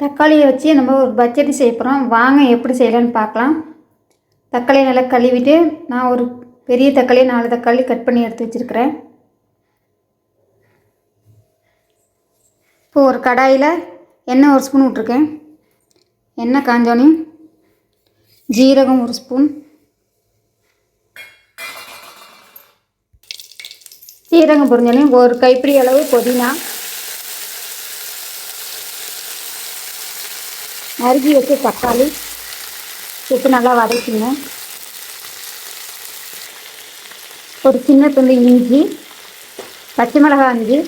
தக்காளியை வச்சு நம்ம ஒரு பச்சடி செய்ய போகிறோம். வாங்க எப்படி செய்யலான்னு பார்க்கலாம். தக்காளியை நல்லா கழுவிட்டு நான் ஒரு பெரிய தக்காளி 4 தக்காளி கட் பண்ணி எடுத்து வச்சுருக்கிறேன். இப்போ ஒரு கடாயில் எண்ணெய் 1 ஸ்பூன் விட்ருக்கேன். எண்ணெய் காஞ்சோன்னே ஜீரகம் 1 ஸ்பூன், சீரகம் பொரிஞ்சோன்னே ஒரு கைப்பிடி அளவு புதினா, நறுக்கி வச்சு தக்காளி சேர்த்து நல்லா வதக்கிங்க. ஒரு சின்ன துண்டு இஞ்சி, பச்சை மிளகாய் 5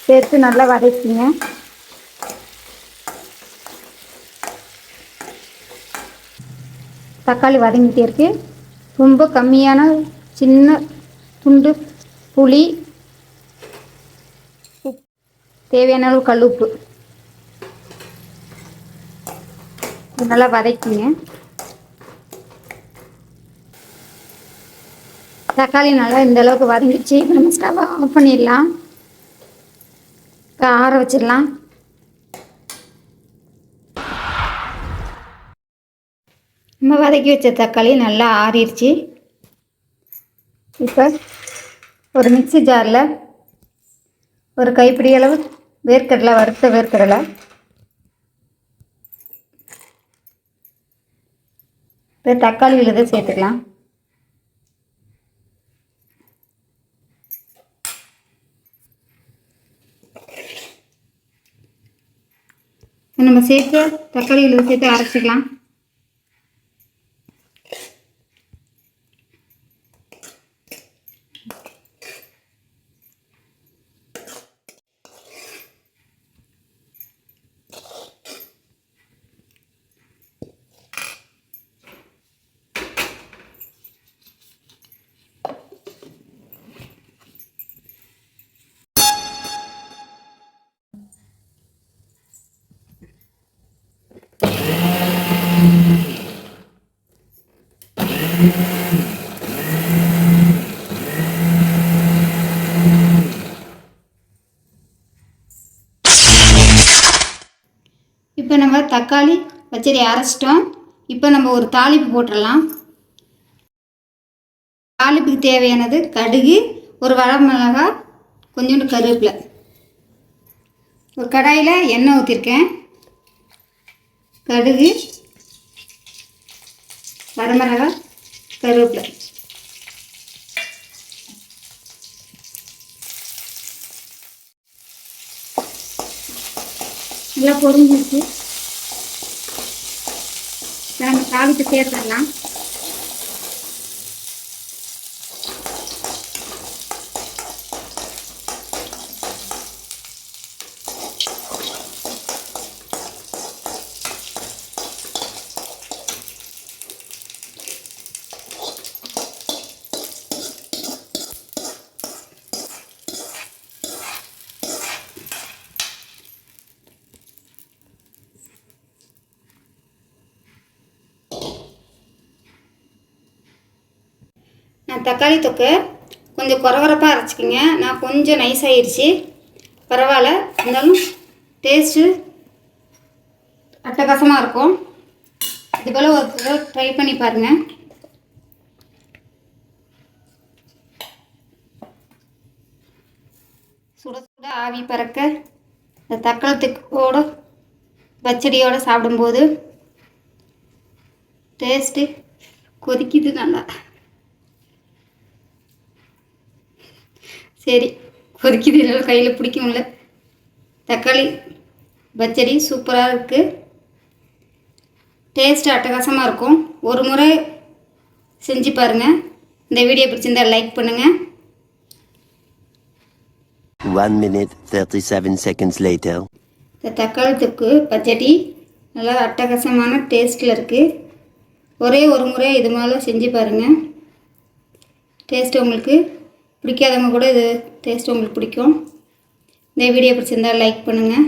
சேர்த்து நல்லா வதக்கிங்க. தக்காளி வதங்கிட்டே இருக்கு. ரொம்ப கம்மியான சின்ன துண்டு புளி, தேவையான அளவு கல் உப்பு நல்லா வதக்கிங்க. தக்காளி நல்லா இந்த அளவுக்கு வதங்கிடுச்சு. இப்போ நம்ம ஸ்டவ் ஆஃப் பண்ணிடலாம், ஆற வச்சிடலாம். நம்ம வதக்கி வச்ச தக்காளி நல்லா ஆறிடுச்சு. இப்போ ஒரு மிக்ஸி ஜாரில் ஒரு கைப்பிடி அளவு வேர்க்கடலை, வறுத்த வேர்க்கடலை, இப்போ தக்காளி விழுதை சேர்த்துக்கலாம். நம்ம சேர்த்து தக்காளி விழுதை சேர்த்து அரைச்சிக்கலாம். இப்போ நம்ம தக்காளி பச்சடி அரைச்சிட்டோம். இப்போ நம்ம ஒரு தாளிப்பு போட்டுடலாம். தாளிப்புக்கு தேவையானது கடுகு, ஒரு வரமிளகாய், கொஞ்சோண்டு கருவேப்பிலை. ஒரு கடாயில் எண்ணெய் ஊற்றிருக்கேன். கடுகு, வரமிளகாய், கருவேப்பிலை நல்லா பொரிஞ்சிருச்சு. நம்ம தாளித்து சேர்த்துடலாம். நான் தக்காளி தொக்கு கொஞ்சம் குறவரப்பாக அரைச்சிக்கிங்க. நான் கொஞ்சம் நைஸ் ஆகிடுச்சு, பரவாயில்ல. இருந்தாலும் டேஸ்ட்டு அட்டகாசமாக இருக்கும். இது போல் ஒரு தடவை ட்ரை பண்ணி பாருங்கள். சுட சுட ஆவி பறக்க இந்த தக்காளி தொக்கோட பச்சடியோடு சாப்பிடும்போது டேஸ்ட்டு கொதிக்குது நல்லா. சரி, கொதிக்குது, எல்லாம் கையில் பிடிக்கும்ல. தக்காளி பச்சடி சூப்பராக இருக்குது. டேஸ்ட்டு அட்டகாசமாக இருக்கும். ஒரு முறை செஞ்சு பாருங்கள். இந்த வீடியோ பிடிச்சிருந்தால் லைக் பண்ணுங்கள். 1 minute 37 seconds later. இந்த தக்காளி தொக்கு பச்சடி நல்லா அட்டகாசமான டேஸ்ட்டில் இருக்குது. ஒரே ஒரு முறை இது மாதிரி செஞ்சு பாருங்கள். டேஸ்ட்டு உங்களுக்கு பிடிக்காதவங்க கூட இது டேஸ்ட்டு உங்களுக்கு பிடிக்கும். இந்த வீடியோ பிடிச்சிருந்தால் லைக் பண்ணுங்கள்.